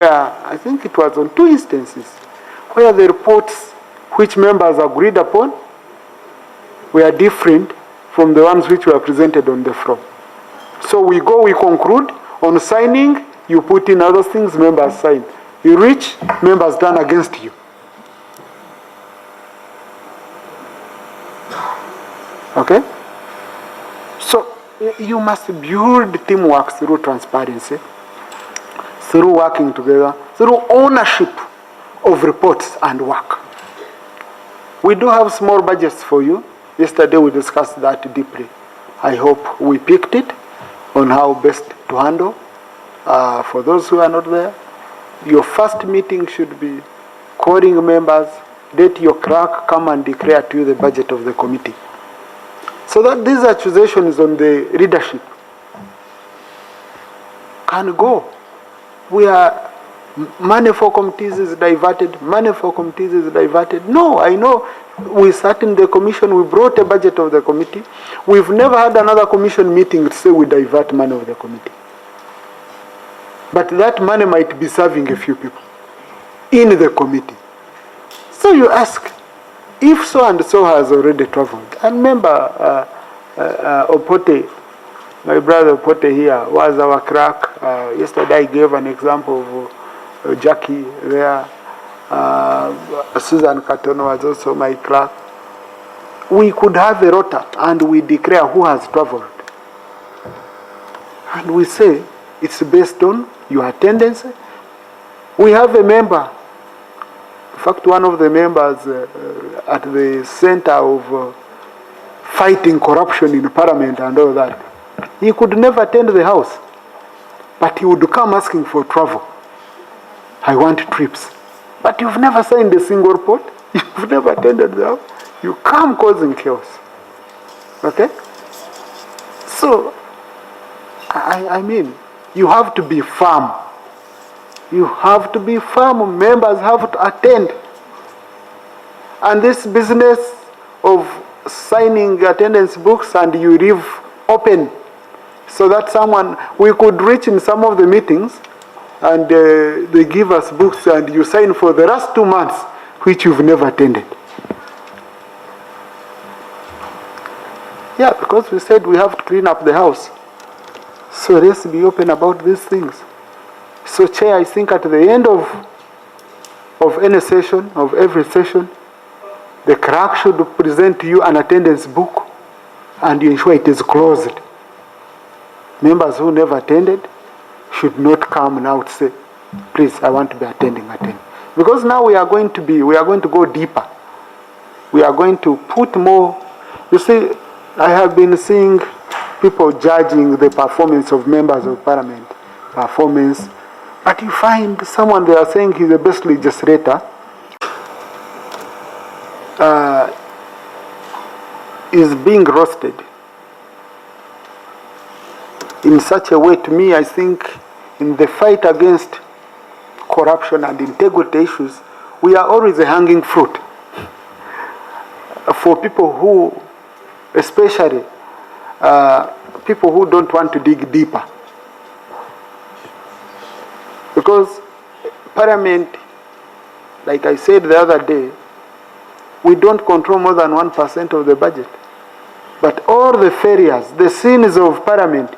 where I think it was on 2 instances where the reports which members agreed upon were different from the ones which were presented on the floor. So we conclude on signing, you put in other things, members sign. You reach, members turn against you. Okay? So you must build teamwork through transparency, through working together, through ownership of reports and work. We do have small budgets for you. Yesterday we discussed that deeply. I hope we picked it on how best to handle. For those who are not there, your first meeting should be calling members, let your clerk come and declare to you the budget of the committee. So that these accusations on the leadership can go. We are, money for committees is diverted, money for committees is diverted. No, I know we sat in the commission, we brought a budget of the committee. We've never had another commission meeting to say we divert money of the committee. But that money might be serving a few people in the committee. So you ask, if so and so has already traveled, and remember Opote, my brother Opote here was our clerk. Yesterday I gave an example of Jackie there. Susan Katono was also my clerk. We could have a rota and we declare who has traveled. And we say it's based on your attendance. We have a member. In fact, one of the members at the center of fighting corruption in Parliament and all that, he could never attend the house, but he would come asking for travel. I want trips. But you've never signed a single report. You've never attended the house. You come causing chaos. Okay? So, I mean, you have to be firm. You have to be firm. Members have to attend. And this business of signing attendance books and you leave open so that we could reach in some of the meetings and they give us books and you sign for the last 2 months which you've never attended. Yeah, because we said we have to clean up the house. So let's be open about these things. So Chair, I think at the end of any session, of every session, the clerk should present to you an attendance book and you ensure it is closed. Members who never attended should not come now to say, please, I want to be attending. Because now we are going to go deeper. We are going to put more. You see, I have been seeing people judging the performance of members of Parliament, but you find someone they are saying he's the best legislator, is being roasted in such a way. To me, I think in the fight against corruption and integrity issues, we are always a hanging fruit for people who, especially people who don't want to dig deeper. Because Parliament, like I said the other day, we don't control more than 1% of the budget. But all the failures, the sins of Parliament,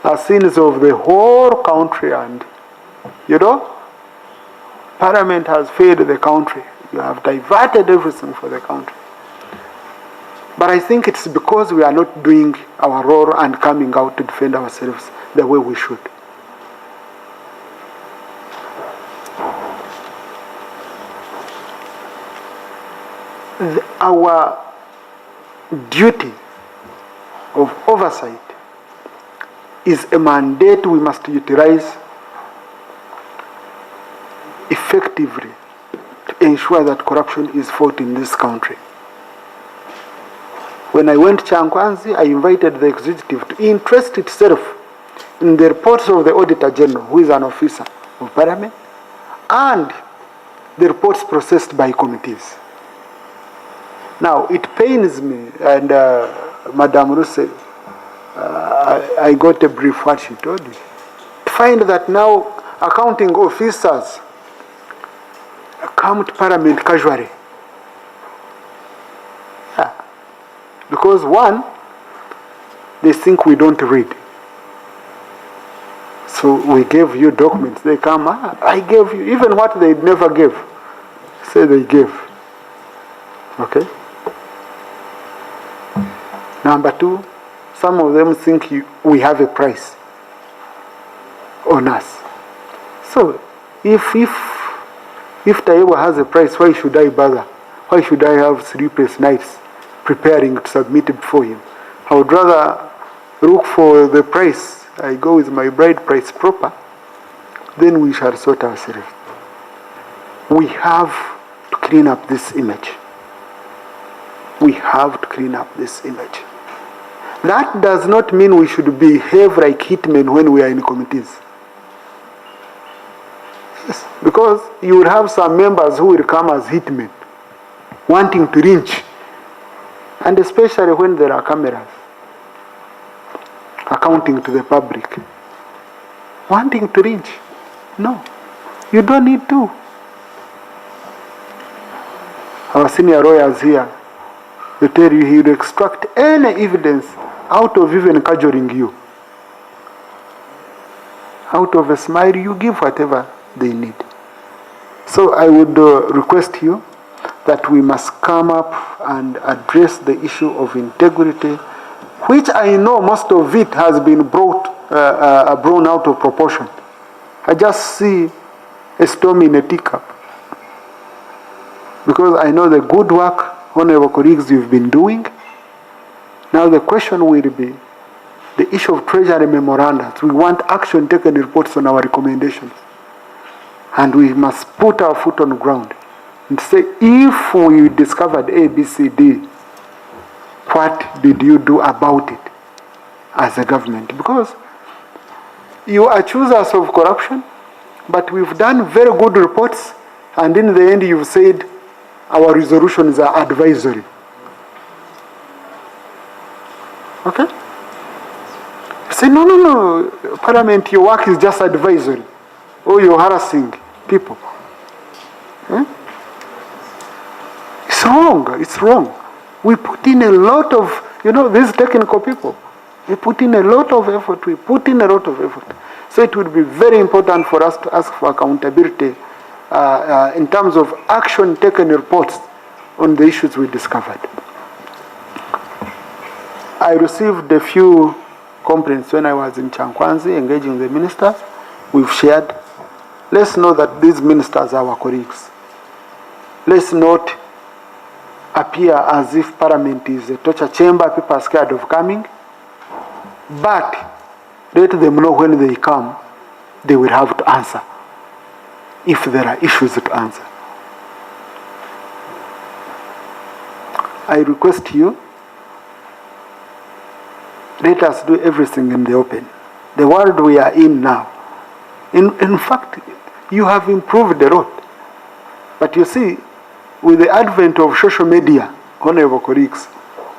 are sins of the whole country. And, Parliament has failed the country. You have diverted everything for the country. But I think it's because we are not doing our role and coming out to defend ourselves the way we should. Our duty of oversight is a mandate we must utilize effectively to ensure that corruption is fought in this country. When I went to Chankwanzi, I invited the executive to interest itself in the reports of the Auditor General, who is an officer of Parliament, and the reports processed by committees. Now, it pains me, and Madame Russell, I got a brief what she told me, to find that now accounting officers come to Parliament casually. Yeah. Because one, they think we don't read. So we gave you documents. They come, I gave you, even what they never gave, say they gave. Okay? Number two, some of them think we have a price on us. So if Tayebwa has a price, why should I bother? Why should I have sleepless nights preparing to submit it before him? I would rather look for the price. I go with my bride price proper, then we shall sort ourselves. We have to clean up this image. We have to clean up this image. That does not mean we should behave like hitmen when we are in committees. Yes, because you will have some members who will come as hitmen, wanting to lynch, and especially when there are cameras accounting to the public. Wanting to lynch. No, you don't need to. Our senior lawyers here, they tell you he will extract any evidence out of even cajoling you. Out of a smile, you give whatever they need. So I would request you that we must come up and address the issue of integrity, which I know most of it has been blown out of proportion. I just see a storm in a teacup. Because I know the good work, honorable colleagues, you've been doing. Now the question will be the issue of treasury memoranda. We want action taken reports on our recommendations. And we must put our foot on the ground and say, if we discovered A, B, C, D, what did you do about it as a government? Because you accuse us of corruption, but we've done very good reports, and in the end you've said our resolutions are advisory. Okay? You say, no, Parliament, your work is just advisory. Or you're harassing people. It's wrong. We put in a lot of, these technical people, we put in a lot of effort. So it would be very important for us to ask for accountability in terms of action taken reports on the issues we discovered. I received a few complaints when I was in Chankwanzi engaging the ministers. We've shared. Let's know that these ministers are our colleagues. Let's not appear as if Parliament is a torture chamber, people are scared of coming. But let them know when they come, they will have to answer, if there are issues to answer. I request you, let us do everything in the open. The world we are in now. In fact, you have improved a lot. But you see, with the advent of social media, honorable colleagues,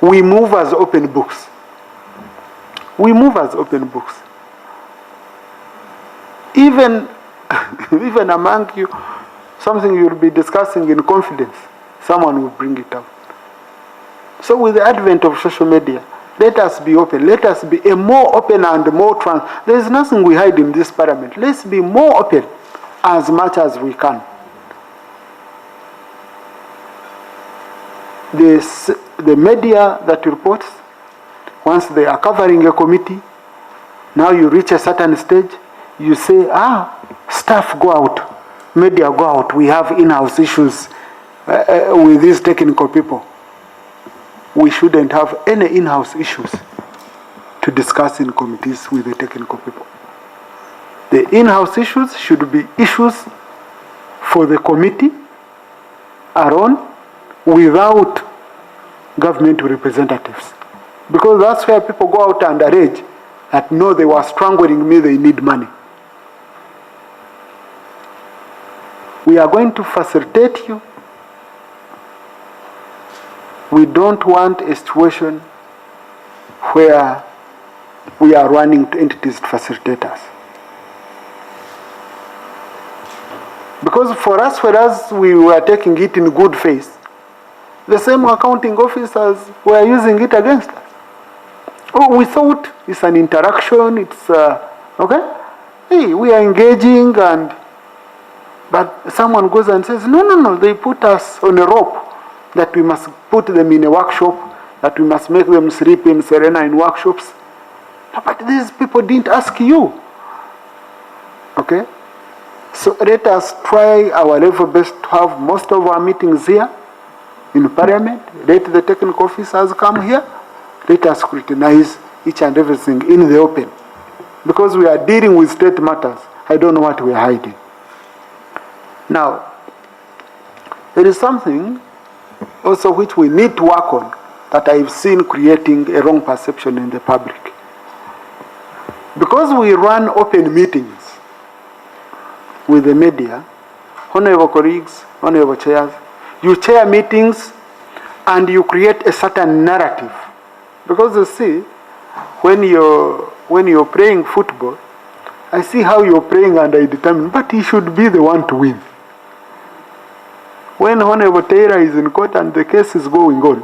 we move as open books. Even among you, something you'll be discussing in confidence, someone will bring it out. So with the advent of social media, let us be open. Let us be a more open and more there is nothing we hide in this Parliament. Let's be more open as much as we can. The media that reports, once they are covering a committee, now you reach a certain stage, you say, staff go out, media go out, we have in-house issues with these technical people. We shouldn't have any in-house issues to discuss in committees with the technical people. The in-house issues should be issues for the committee alone without government representatives. Because that's where people go out and allege that no, they were strangling me, they need money. We are going to facilitate you. We don't want a situation where we are running to entities to facilitate us. Because for us, we were taking it in good faith. The same accounting officers were using it against us. Oh, we thought it's an interaction, it's, okay? Hey, we are engaging, but someone goes and says, no, they put us on a rope that we must put them in a workshop, that we must make them sleep in Serena in workshops. But these people didn't ask you. Okay? So let us try our level best to have most of our meetings here in Parliament. Let the technical officers come here. Let us scrutinize each and everything in the open. Because we are dealing with state matters, I don't know what we are hiding. Now, there is something also which we need to work on that I've seen creating a wrong perception in the public. Because we run open meetings with the media, honorable colleagues, honorable chairs, you chair meetings and you create a certain narrative. Because you see, when you're playing football, I see how you're playing and I determine, but he should be the one to win. When Honorable Taylor is in court and the case is going on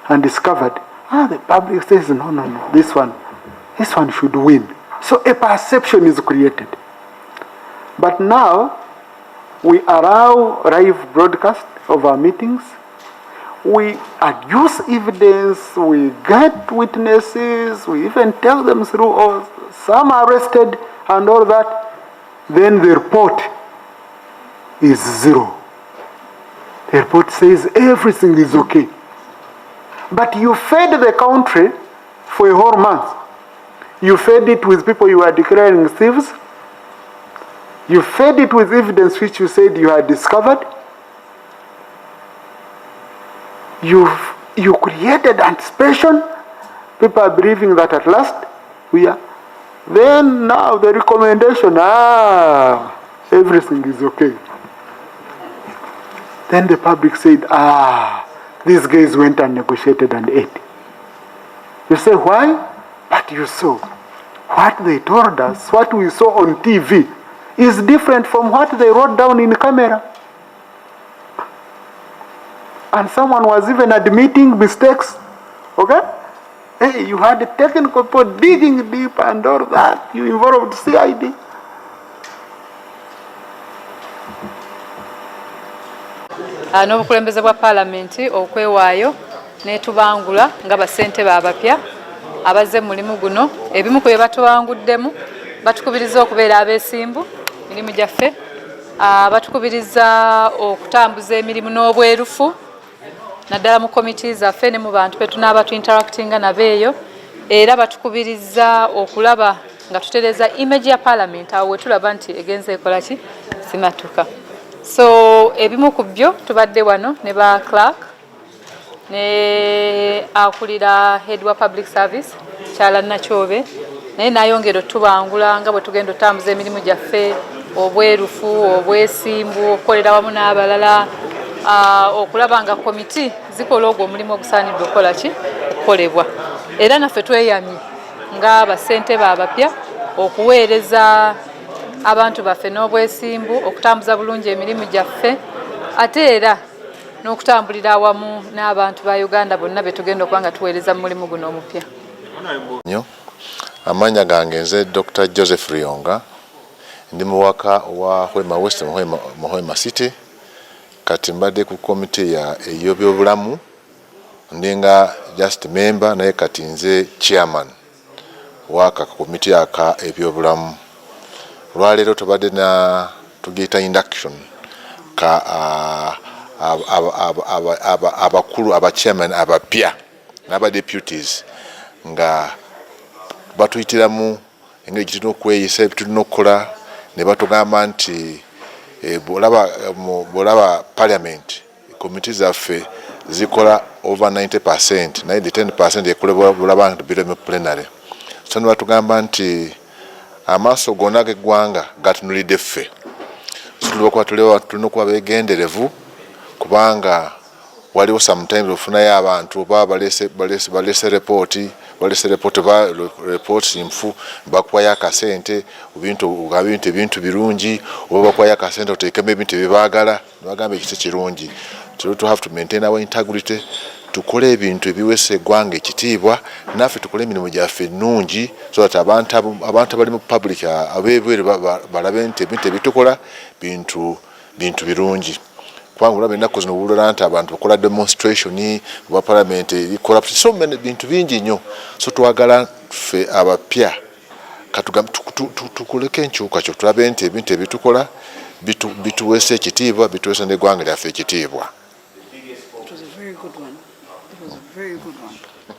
and discovered, the public says, no, this one should win. So a perception is created. But now, we allow live broadcast of our meetings. We adduce evidence, we get witnesses, we even tell them through, some are arrested and all that. Then the report is zero. The report says everything is okay. But you fed the country for a whole month. You fed it with people you were declaring thieves. You fed it with evidence which you said you had discovered. You created anticipation. People are believing that at last we are. Then now the recommendation, everything is okay. Then the public said, these guys went and negotiated and ate. You say, why? But you saw what they told us, what we saw on TV is different from what they wrote down in camera. And someone was even admitting mistakes. Okay? Hey, you had a technical people digging deep and all that. You involved CID. N'obukulembeze bwa paalamenti okwewaayo n'etubangula nga basente baabapya abazze mu mulimu guno. Ebimu ku bye batuwanguddemu batukubiriza okubeera abeesimbu mirimu gyaffe, batukubiriza okutambuza emirimu n'obwerufu naddala mu komiti zaffe ne mu bantu be tunaaba tu interactinga nabo eyo, era batukubiriza okulaba nga tutereeza image ya paalamenti awo wetulaba nti egenze ekola ki simatuka. So ebimu ku byo tubadde wano ne ba clerk ne akulira head wa public service Kyala Nakyobe, naye nayongera otubangula nga bwe tugenda otambuza emirimu gyaffe, obwerufu, obwesimbu, okukolera wamu n'abalala, okulaba nga komiti zikola ogwo omulimu ogusaanidde okukola ki okukolebwa. Era naffe tweyamye nga basente baabapya okuweereza abantu baffe n'obwesimbu, okutambuza bulungi emirimu gyaffe, ate era n'okutambulira awamu n'abantu ba Uganda bonna be tugenda okuba nga tuweereza mu mulimu guno omupya. Amanya gange nze Dr. Joseph Rionga, ndi muwaka wa Hoima West mu Hoima City, kati mbadde ku komite ya ebyobulamu, ndinga just member naye kati nze chairman waka komite aka ebyobulamu. Lwaleero tubadde na tugiyita induction ka abakulu abachairman abapya n'aba deputies nga batuyitiramu engeri gye tulina okweyisa, tulina okukola, ne batugamba nti bw'olaba parliament komiti zaffe zikola over 90%, naye the 10% ekolebwa bulaba nti biro mu plenary. So ne batugamba nti amaaso gonna g'eggwanga gatunulidde ffe. Tulina okuba beegenderevu kubanga waliwo sometimes ofunayo abantu oba balese repooti balese report mfu bakwayo akasente ebintu birungi oba bakwayo akasente oteekemu ebintu ebibaagala nibagamba ekiti kirungi. To have to maintain our integrity, tukole ebintu ebiwese eggwanga ekitiibwa, naffe tukole emirimu gyaffe ennungi so that abantu abali mu public abeebweru balabe nti ebintu ebitukola bintu birungi. Kubanga olaba ennaku zino owulira nti abantu bakola demonstration wa parliament eri corrupt, so many bintu bingi nnyo. So twagala ffe abapya tukoleko enkyukakyuka tulabe nti ebintu ebitukola bituweesa ekitiibwa, bituweesa n'eggwanga lyaffe ekitiibwa.